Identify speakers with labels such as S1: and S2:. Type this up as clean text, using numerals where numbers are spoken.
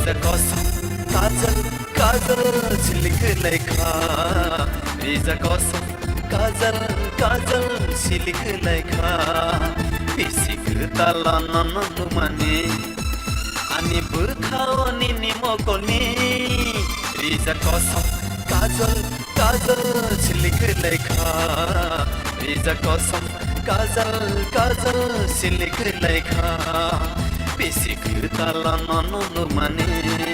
S1: रिजा कसम काजल काजल सिलिक लेखा रिजा कसम काजल काजल सिलिक लेखा पिसिक ताला ननन माने अनि बुर्खावनी निमोकोनी रिजा कसम काजल काजल सिलिक लेखा रिजा कसम काजल काजल सिलिक लेखा पिसिक ताला ननन माने